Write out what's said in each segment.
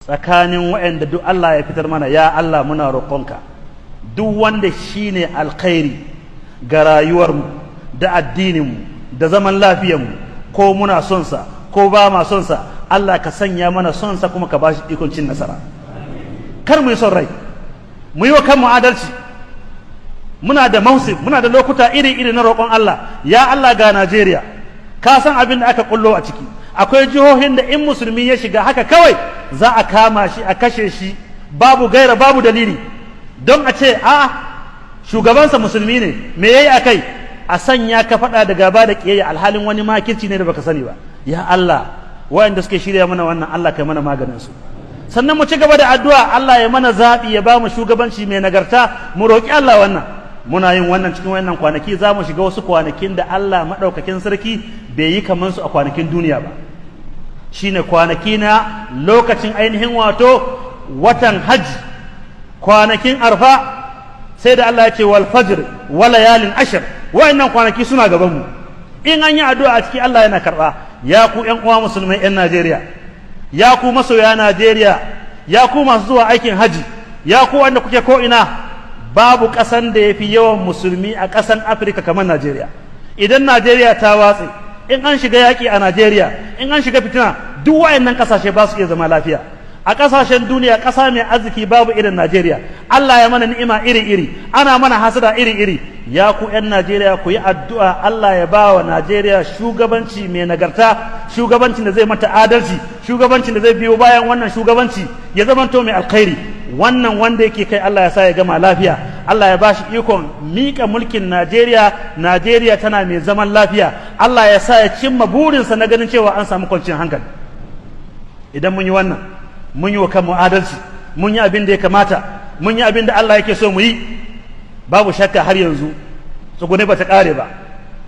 tsakanin waɗanda duk Allah ya fitar mana. Ya Allah muna roƙonka duk wanda shine alkhairi ga rayuwarmu da addininmu da zaman lafiyarmu, ko muna son sa ko ba ma son sa, Allah ka sanya mana son sa kuma ka bashi ikon cin nasara. Kar mu yi son rai, mu yi wa kanmu adalci. Muna da mausif, muna da lokuta iri-iri na roƙon Allah. Ya Allah ga Najeriya, ka san abin da aka kullo a ciki. Akwai jihohin da in musulmi ya shiga haka kawai za a kama shi a kashe shi babu gaira babu dalili, don a ce a shugabansa musulmi ne, me yayi akai? A sanya ka faɗa da gaba da ƙiyayya, alhalin wani makirci ne da baka sani ba. Ya Allah, wayanda suke shirya mana wannan, Allah kai mana maganin su. Sannan mu ci gaba da addu'a, Allah ya mana zaɓi, ya ba mu shugabanci mai nagarta. Mu roƙi Allah wannan. Muna yin wannan cikin wannan kwanaki, za mu shiga wasu kwanakin da Allah maɗaukakin sarki bai yi kamar su a kwanakin duniya ba. Shine kwanaki na lokacin ainihin wato watan hajji, kwanakin arfa, sai da Allah ya ce wal fajr wa layalin ashr. Wa'annan kwanaki suna gaban mu. In an yi addu'a a ciki, Allah yana karɓa. Ya ku ƴan uwa musulmai, ƴan Najeriya, ya ku masoya Najeriya, ya ku masu zuwa aikin haji, ya ku wanda kuke ko ina, babu ƙasan da ya fi yawan musulmi a ƙasan Afirka kamar Najeriya. Idan Najeriya ta watse, in an shiga yaƙi a Najeriya, in an shiga fitina, duk wayannan ƙasashe ba su iya zama lafiya. A ƙasashen duniya, ƙasa mai arziki babu irin Najeriya. Allah ya mana ni'ima iri-iri, ana mana hasada iri-iri. Ya ku 'yan Najeriya, ku yi addu'a Allah ya ba wa Najeriya shugabanci mai nagarta, shugabancin da zai mata adalci, shugabancin da zai biyo bayan wannan shugabanci ya zamanto mai alkhairi. Wannan wanda yake kai, Allah ya sa ya gama lafiya. Allah ya ba shi ikon miƙa mulkin Najeriya, Najeriya tana mai zaman lafiya. Allah ya sa ya cimma burinsa na ganin cewa an samu kwanciyar hankali. Idan mun yi wannan, mun yi wa kanmu adalci, mun yi abin da ya kamata, mun yi abin da Allah yake so mu yi, babu shakka har yanzu tsugune ba ta ƙare ba.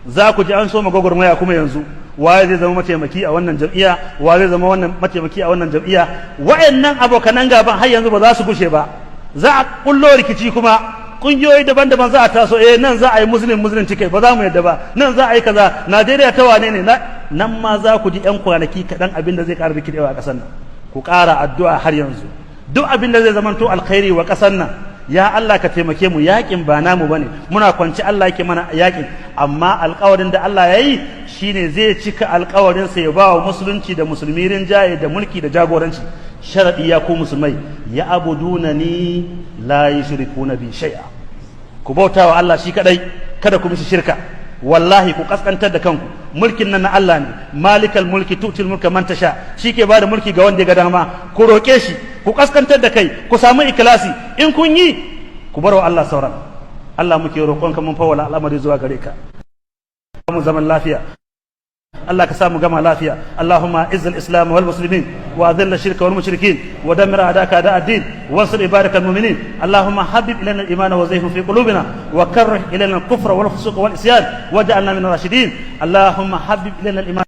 Za ku ji an so gwagwarmaya kuma yanzu, waye zai zama mataimaki a wannan jam'iyya, wa zai zama wannan mataimaki a wannan jam'iyya. Wa'annan abokanan gaban har yanzu ba za su gushe ba. Za a kullo rikici kuma, kungiyoyi daban-daban za a taso, nan za a yi muslim ticket, ba za mu yadda ba, nan za a yi kaza, Najeriya ta wane ne, nan ma za ku ji 'yan kwanaki kaɗan abin da zai ƙara rikidewa a ƙasar nan. Ku ƙara addu'a har yanzu, duk abin da zai zamanto alkhairi wa ƙasar nan. Ya Allah ka taimake mu, yaƙin ba namu bane, muna kwanci Allah yake mana yaƙin, amma alƙawarin da Allah ya yi shine zai cika alƙawarin sa ya ba wa musulunci da musulmi rinjaye da mulki da jagoranci. Sharadi ya ku musulmai, ya abudunani la yushrikuna bi shay'a. Ku bauta wa Allah shi kadai, kada ku mishi shirka. Wallahi ku kaskantar da kanku, mulkin nan na Allah ne, malikal mulki tutil mulka man tasha, shike bada mulki ga wanda ya ga dama. Ku roke shi, ku kaskantar da kai, ku samu ikhlasi. In kun yi, ku bar wa Allah sauran. Allah muke roƙonka, mun fawala al'amari zuwa gare ka. Mu zaman lafiya, Allah ka samu gama lafiya. Allahumma izzil islam wal muslimin wa adhill ash-shirka wal mushrikin wa dammir a'daka a'da ad-din wansur ibarakal mu'minin. Allahumma habbib ilayna al-iman wa zayyinhu fi qulubina wa karrih ilayna al-kufra wal fusuq wal isyan waj'alna min ar-rashidin. Allahumma habbib ilayna al-iman